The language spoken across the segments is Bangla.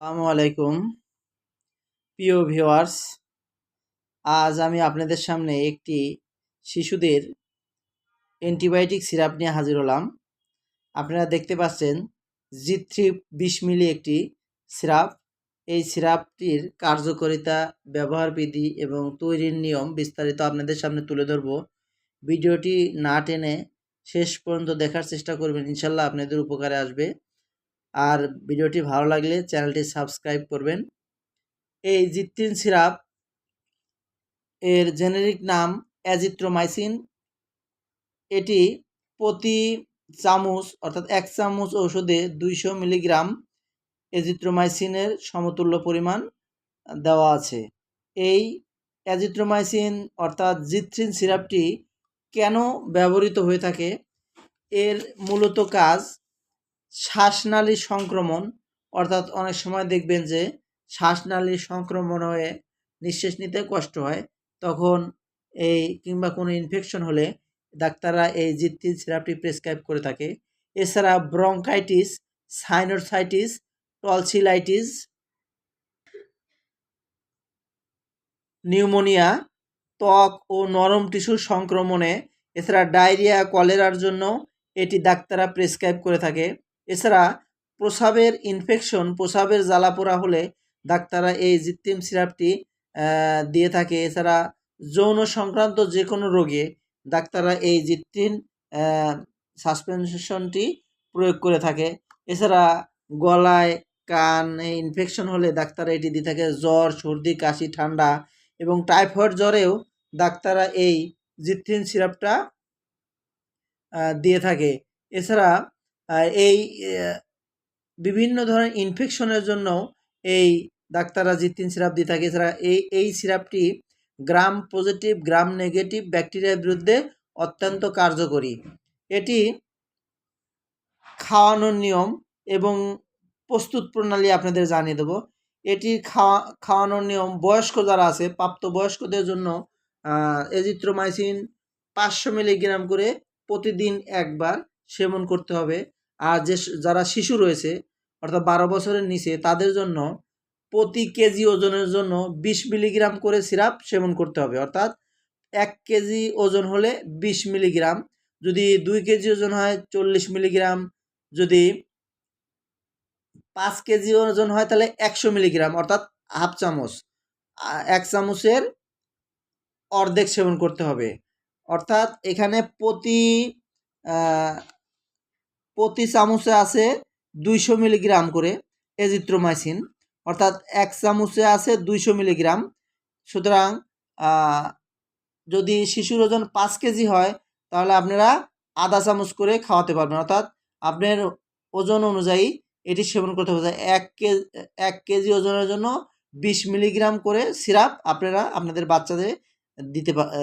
আসসালামু আলাইকুম প্রিয় ভিউয়ার্স। আজ আমি আপনাদের সামনে একটি শিশুদের অ্যান্টিবায়োটিক সিরাপ নিয়ে হাজির হলাম। আপনারা দেখতে পাচ্ছেন জি3 20 মিলি একটি সিরাপ। এই সিরাপটির কার্যকারিতা, ব্যবহার বিধি এবং তৈরির নিয়ম বিস্তারিত আপনাদের সামনে তুলে ধরব। ভিডিওটি না টেনে শেষ পর্যন্ত দেখার চেষ্টা করবেন, ইনশাল্লাহ আপনাদের উপকারে আসবে। আর ভিডিওটি ভালো লাগলে চ্যানেলটি সাবস্ক্রাইব করবেন। এই জি3 সিরাপ এর জেনেরিক নাম অ্যাজিথ্রোমাইসিন। এটি প্রতি চামচ অর্থাৎ 1 চামচ ঔষধে 200 মিলিগ্রাম অ্যাজিথ্রোমাইসিনের সমতুল্য পরিমাণ দেওয়া আছে। এই অ্যাজিথ্রোমাইসিন অর্থাৎ জি3 সিরাপটি কেন ব্যবহৃত হয়ে থাকে? এর মূলত কাজ শ্বাসনালী সংক্রমণ, অর্থাৎ অনেক সময় দেখবেন যে শ্বাসনালীর সংক্রমণ হয়ে নিঃশ্বাস নিতে কষ্ট হয়, তখন কিংবা কোনো ইনফেকশন হলে ডাক্তাররা এই জি3 সিরাপটি প্রেসক্রাইব করে থাকে। এছাড়া ব্রঙ্কাইটিস, সাইনোসাইটিস, টনসিলাইটিস, নিউমোনিয়া, ত্বক ও নরম টিস্যুর সংক্রমণে, এছাড়া ডায়রিয়া, কলেরার জন্য এটি ডাক্তাররা প্রেসক্রাইব করে থাকে। এছাড়া প্রস্রাবের ইনফেকশন, প্রস্রাবের জ্বালাপোড়া হলে ডাক্তাররা এই জি3 সিরাপটি দিয়ে থাকে। এছাড়া যৌন সংক্রান্ত যে কোনো রোগে ডাক্তাররা এই জি3 সাসপেনশনটি প্রয়োগ করে থাকে। এছাড়া গলায়, কানে ইনফেকশন হলে ডাক্তাররা এটি দিয়ে থাকে। জ্বর, সর্দি, কাশি, ঠান্ডা এবং টাইফয়েড জ্বরেও ডাক্তাররা এই জি3 সিরাপটা দিয়ে থাকে। এছাড়া এই বিভিন্ন ধরনের ইনফেকশনের জন্য এই ডাক্তাররা জি3 সিরাপ দিয়ে থাকে। এছাড়া এই সিরাপটি গ্রাম পজিটিভ, গ্রাম নেগেটিভ ব্যাকটেরিয়ার বিরুদ্ধে অত্যন্ত কার্যকরী। এটি খাওয়ানোর নিয়ম এবং প্রস্তুত প্রণালী আপনাদের জানিয়ে দেব। এটি খাওয়ানোর নিয়ম, বয়স্ক যারা আছে, প্রাপ্তবয়স্কদের জন্য এজিথ্রোমাইসিন 500 মিলিগ্রাম করে প্রতিদিন একবার সেবন করতে হবে। আর যারা শিশু রয়েছে অর্থাৎ 12 বছরের নিচে, তাদের জন্য প্রতি কেজি ওজনের জন্য 20 মিলিগ্রাম করে সিরাপ সেবন করতে হবে। অর্থাৎ 1 কেজি ওজন হলে 20 মিলিগ্রাম, যদি 2 কেজি ওজন হয় 40 মিলিগ্রাম, যদি 5 কেজি ওজন হয় তাহলে 100 মিলিগ্রাম, অর্থাৎ হাফ চামচ। 1 চামচের অর্ধেক সেবন করতে হবে। অর্থাৎ এখানে প্রতি চামচে আছে 200 মিলিগ্রাম করে এজিথ্রোমাইসিন, অর্থাৎ 1 চামচে আছে 200 মিলিগ্রাম। সুতরাং যদি শিশুর ওজন 5 কেজি হয় তাহলে আপনারা আধা চামচ করে খাওয়াতে পারবেন। অর্থাৎ আপনার ওজন অনুযায়ী এটি সেবন করতে হবে। 1 কেজি ওজনের জন্য 20 মিলিগ্রাম করে সিরাপ আপনারা আপনাদের বাচ্চাদের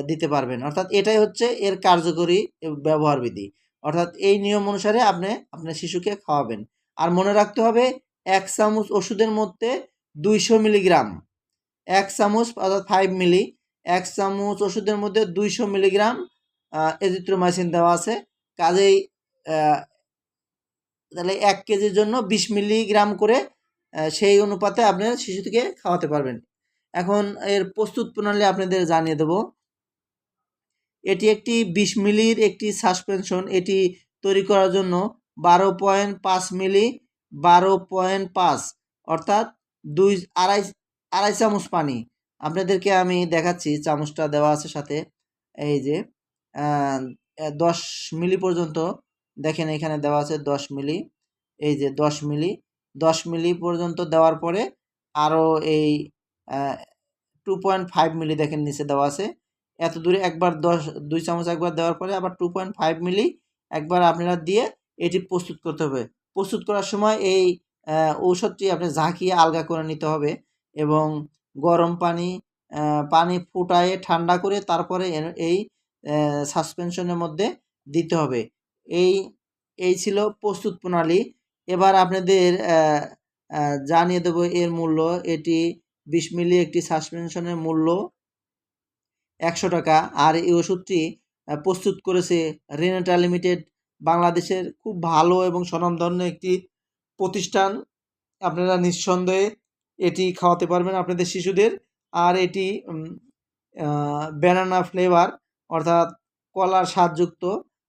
দিতে পারবেন। অর্থাৎ এটাই হচ্ছে এর কার্যকরী ব্যবহার বিধি। অর্থাৎ এই নিয়ম অনুসারে আপনি আপনার শিশুকে খাওয়াবেন। আর মনে রাখতে হবে 1 চামচ ওষুধের মধ্যে 200 মিলিগ্রাম, 1 চামচ অর্থাৎ 5 মিলি, 1 চামচ ওষুধের মধ্যে 200 মিলিগ্রাম এজিথ্রোমাইসিন দেওয়া আছে। কাজেই তাহলে 1 কেজির জন্য 20 মিলিগ্রাম করে সেই অনুপাতে আপনার শিশুটিকে খাওয়াতে পারবেন। এখন এর প্রস্তুত প্রণালী আপনাদের জানিয়ে দেব। এটি একটি 20 মিলির একটি সাসপেনশন। এটি তৈরি করার জন্য 12.5 মিলি, 12.5 অর্থাৎ আড়াই চামচ পানি। আপনাদেরকে আমি দেখাচ্ছি, চামচটা দেওয়া আছে সাথে। এই যে 10 মিলি পর্যন্ত দেখেন, এখানে দেওয়া আছে 10 মিলি। এই যে 10 মিলি, 10 মিলি পর্যন্ত দেওয়ার পরে আরও এই 2.5 মিলি দেখেন নিচে দেওয়া আছে। এত দূরে একবার 2 চামচ একবার দেওয়ার পরে আবার 2.5 মিলি একবার আপনারা দিয়ে এটি প্রস্তুত করতে হবে। প্রস্তুত করার সময় এই ঔষধটি আপনি ঝাঁকিয়ে আলগা করে নিতে হবে এবং গরম পানি ফুটায়ে ঠান্ডা করে তারপরে এই সাসপেনশনের মধ্যে দিতে হবে। এই ছিল প্রস্তুত প্রণালী। এবার আপনাদের জানিয়ে দেব এর মূল্য। এটি 20 মিলি একটি সাসপেনশনের মূল্য 100 টাকা। আর এই ওষুধটি প্রস্তুত করেছে রেনেটা লিমিটেড, বাংলাদেশের খুব ভালো এবং স্বনামধন্য একটি প্রতিষ্ঠান। আপনারা নিঃসন্দেহে এটি খাওয়াতে পারবেন আপনাদের শিশুদের। আর এটি ব্যানানা ফ্লেভার অর্থাৎ কলার স্বাদযুক্ত,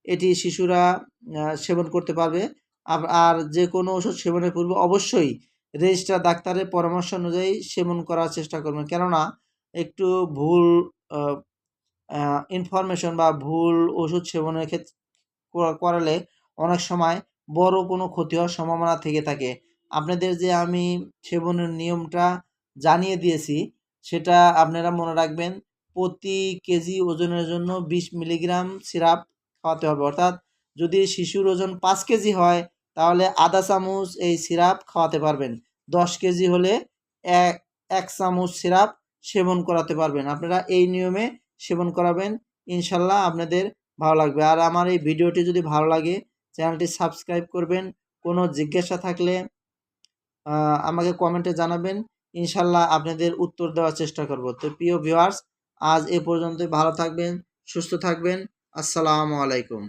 এটি শিশুরা সেবন করতে পারবে। আর যে কোনো ওষুধ সেবনের পূর্বে অবশ্যই রেজিস্টার ডাক্তারের পরামর্শ অনুযায়ী সেবন করার চেষ্টা করবেন, কেননা একটু ভুল ইনফরমেশন বা ভুল ওষুধ সেবনের ক্ষেত্রে করালে অনেক সময় বড় কোনো ক্ষতি হওয়ার সম্ভাবনা থেকে থাকে। আপনাদের যে আমি সেবনের নিয়মটা জানিয়ে দিয়েছি, সেটা আপনারা মনে রাখবেন। প্রতি কেজি ওজনের জন্য 20 মিলিগ্রাম সিরাপ খাওয়াতে হবে। অর্থাৎ যদি শিশুর ওজন 5 কেজি হয়, তাহলে আধা চামচ এই সিরাপ খাওয়াতে পারবেন। 10 কেজি হলে 1 চামচ সিরাপ সেবন করাতে পারবেন। আপনারা এই নিয়মে সেবন করাবেন, ইনশাল্লাহ আপনাদের ভালো লাগবে। আর আমার এই ভিডিওটি যদি ভালো লাগে, চ্যানেলটি সাবস্ক্রাইব করবেন। কোনো জিজ্ঞাসা থাকলে আমাকে কমেন্টে জানাবেন, ইনশাল্লাহ আপনাদের উত্তর দেওয়ার চেষ্টা করব। তো প্রিয় ভিউয়ার্স, আজ এ পর্যন্তই। ভালো থাকবেন, সুস্থ থাকবেন। আসসালামু আলাইকুম।